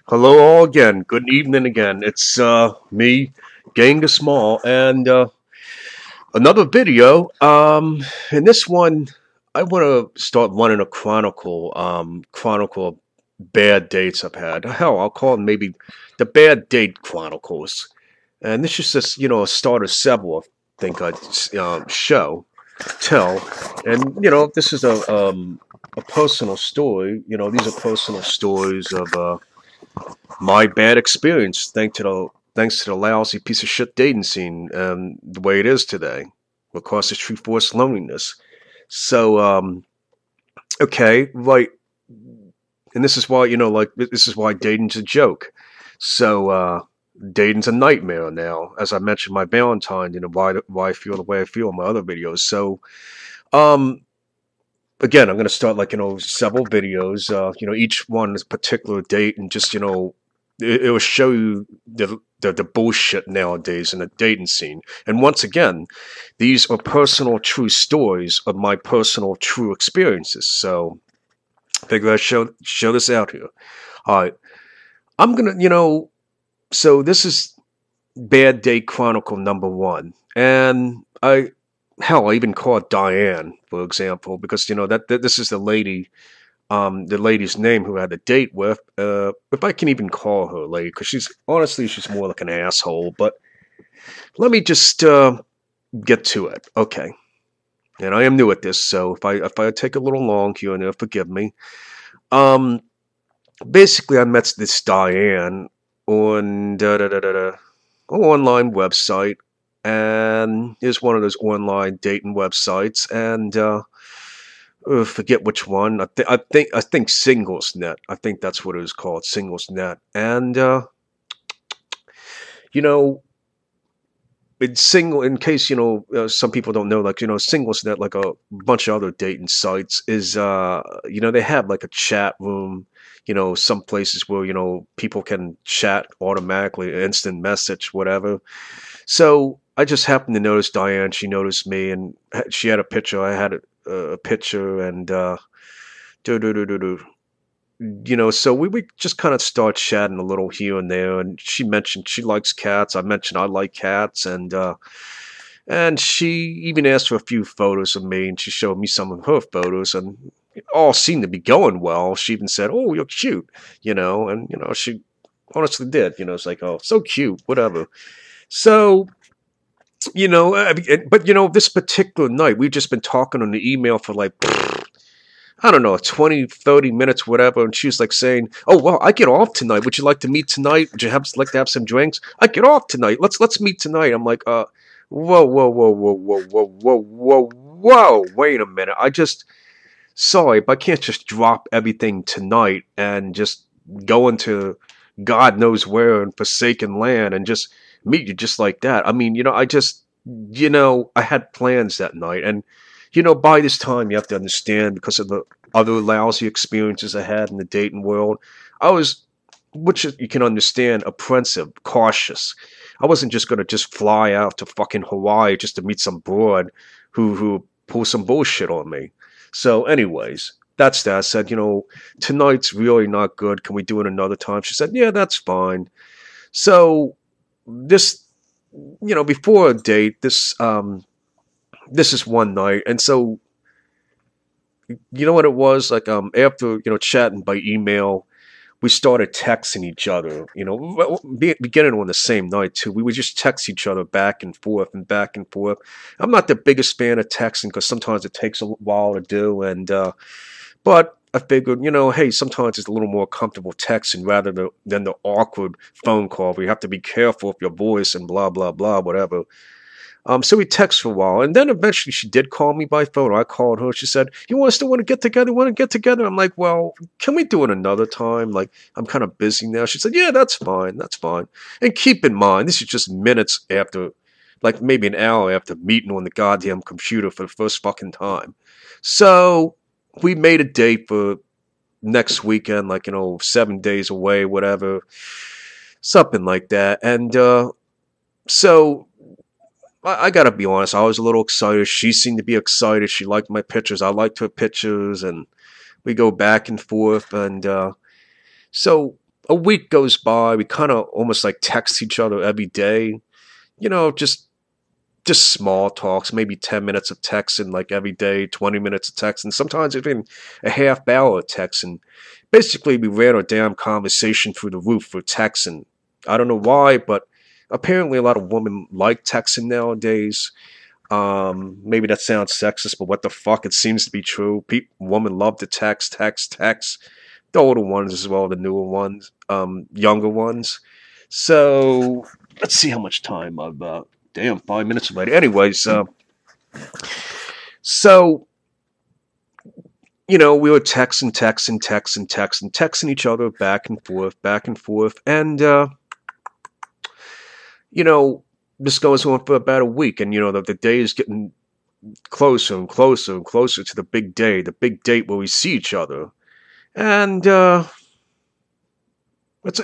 Hello all again. Good evening again. It's me, Genga Small, and another video. In this one, I want to start running a chronicle of bad dates I've had. Hell, I'll call it maybe the Bad Date Chronicles. And this is just a start of several. I think I'd tell, and this is a personal story. These are personal stories of my bad experience, thanks to the lousy piece of shit dating scene, the way it is today, will cause the true force loneliness. So, okay, right, and this is why this is why dating's a joke. So, dating's a nightmare now, as I mentioned my Valentine. Why I feel the way I feel in my other videos. So, um, again, I'm going to start several videos. Each one is a particular date, and just it will show you the bullshit nowadays in the dating scene. And once again, these are personal, true stories of my personal, true experiences. So, I figure I show this out here. All right, I'm gonna So this is Bad Date Chronicle number one, and I even call it Diane, for example, because that this is the lady's name who I had a date with. If I can even call her a lady, because she's more like an asshole. But let me just get to it, okay? And I am new at this, so if I take a little long here and there, forgive me. Um, Basically, I met this Diane on an online website, and it's one of those online dating websites, and forget which one. I think SinglesNet. I think that's what it was called, SinglesNet. And you know, in case some people don't know, SinglesNet, like a bunch of other dating sites, is they have like a chat room. Some places where people can chat automatically, instant message, whatever. So I just happened to notice Diane. She noticed me, and she had a picture. I had a picture, and do do do do do. So we just kind of start chatting a little here and there. And she mentioned she likes cats. I mentioned I like cats, and she even asked for a few photos of me, and she showed me some of her photos, and it all seemed to be going well. She even said, "Oh, you're cute," and she honestly did. It's like, "Oh, so cute," whatever. So but this particular night, we've just been talking on the email for like, I don't know, 20, 30 minutes, whatever. And she was like saying, "Oh, well, I get off tonight. Would you like to meet tonight? Would you like to have some drinks? I get off tonight. Let's meet tonight." I'm like, whoa, whoa, whoa, whoa, whoa, whoa, whoa, whoa, whoa. Wait a minute. Sorry, but I can't just drop everything tonight and just go into God knows where in forsaken land and just meet you just like that. I mean, I had plans that night. And, by this time, you have to understand, because of the other lousy experiences I had in the dating world, I was, which you can understand, apprehensive, cautious. I wasn't just going to just fly out to fucking Hawaii just to meet some broad who pull some bullshit on me. So, anyways, that's that. I said, tonight's really not good. Can we do it another time? She said, yeah, that's fine. So, this, before a date, this is one night. And so, you know what it was? Like, after, chatting by email, we started texting each other, beginning on the same night too. We would just text each other back and forth and back and forth. I'm not the biggest fan of texting because sometimes it takes a while to do, and but I figured, hey, sometimes it's a little more comfortable texting rather than the awkward phone call where you have to be careful of your voice and blah blah blah, whatever. So we text for a while, and then eventually she did call me by phone. I called her. She said, "You want still want to get together? Want to get together?" I'm like, "Well, can we do it another time? Like, I'm kind of busy now." She said, "Yeah, that's fine. That's fine." And keep in mind, this is just minutes after, like maybe an hour after meeting on the goddamn computer for the first fucking time. So we made a date for next weekend, 7 days away, whatever, something like that. And so I gotta be honest, I was a little excited. She seemed to be excited. She liked my pictures. I liked her pictures, and we go back and forth. And so a week goes by. We kind of almost like text each other every day. You know, just small talks, maybe 10 minutes of texting like every day, 20 minutes of texting, sometimes even a half hour of texting. Basically, we ran our damn conversation through the roof for texting. I don't know why, but apparently a lot of women like texting nowadays. Maybe that sounds sexist, but what the fuck? It seems to be true. Women love to text. The older ones as well, the newer ones, younger ones. So let's see how much time I've. Damn, 5 minutes later. Anyways, so we were texting each other back and forth, and you know, this goes on for about a week, and the day is getting closer and closer and closer to the big day, the big date where we see each other, and it's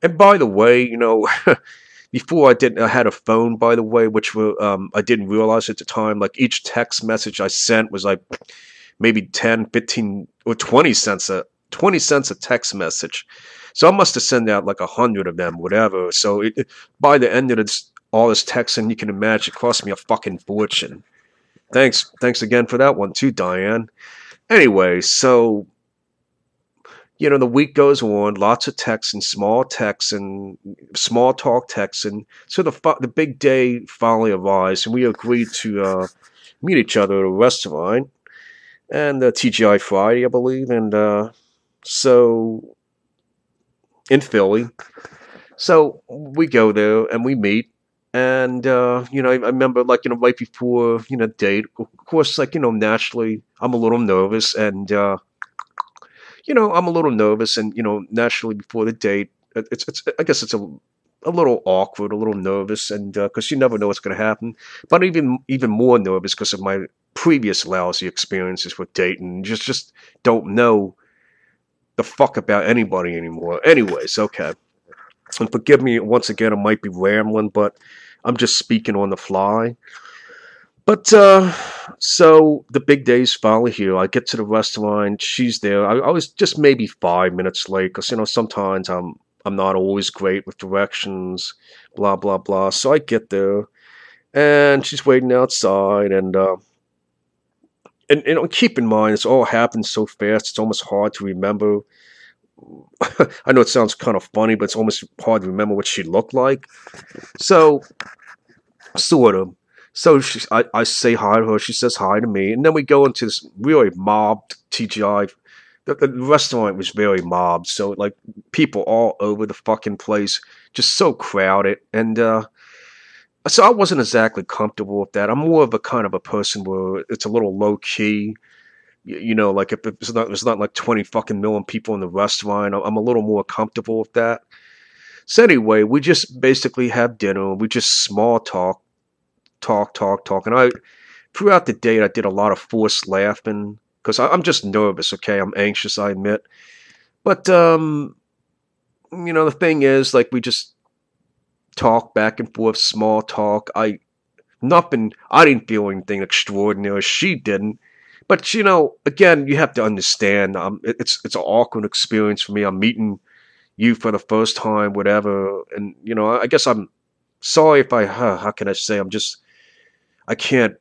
and by the way, before I had a phone, by the way, which I didn't realize at the time. Like each text message I sent was like maybe 10, 15, or 20 cents a text message. So I must have sent out like 100 of them, whatever. So by the end of all this texting, you can imagine it cost me a fucking fortune. Thanks again for that one too, Diane. Anyway, so the week goes on, lots of texting, small talk texting. So the big day finally arrives, and we agreed to meet each other at a restaurant, and TGI Friday, I believe, and so in Philly. So we go there and we meet, and I remember like right before date, of course, like naturally I'm a little nervous, and I'm a little nervous, and naturally before the date, it's I guess it's a little awkward, a little nervous, and because you never know what's going to happen. But even more nervous because of my previous lousy experiences with dating. Just don't know the fuck about anybody anymore. Anyways, okay. And forgive me once again, I might be rambling, but I'm just speaking on the fly. But so the big day's finally here. I get to the restaurant. She's there. I was just maybe 5 minutes late because sometimes I'm not always great with directions. Blah blah blah. So I get there, and she's waiting outside. And keep in mind, it's all happened so fast. It's almost hard to remember. I know it sounds kind of funny, but it's almost hard to remember what she looked like. So sort of. So I say hi to her. She says hi to me, and then we go into this really mobbed TGI. The restaurant was very mobbed, so like people all over the fucking place, just so crowded, and so I wasn't exactly comfortable with that. I'm more of a kind of a person where it's a little low key. Like if there's not like 20 fucking million people in the restaurant, I'm a little more comfortable with that. So anyway, we just basically have dinner. We just small talk, and throughout the date I did a lot of forced laughing because I'm just nervous. Okay, I'm anxious, I admit, but the thing is, like, we just talk back and forth, small talk. I didn't feel anything extraordinary. She didn't, but again, you have to understand. It's an awkward experience for me. I'm meeting you for the first time, whatever, and I guess I'm sorry if how can I say, I can't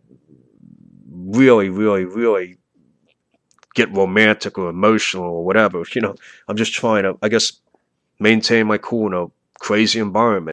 really, really, really get romantic or emotional or whatever. I'm just trying to, I guess, maintain my cool in a crazy environment.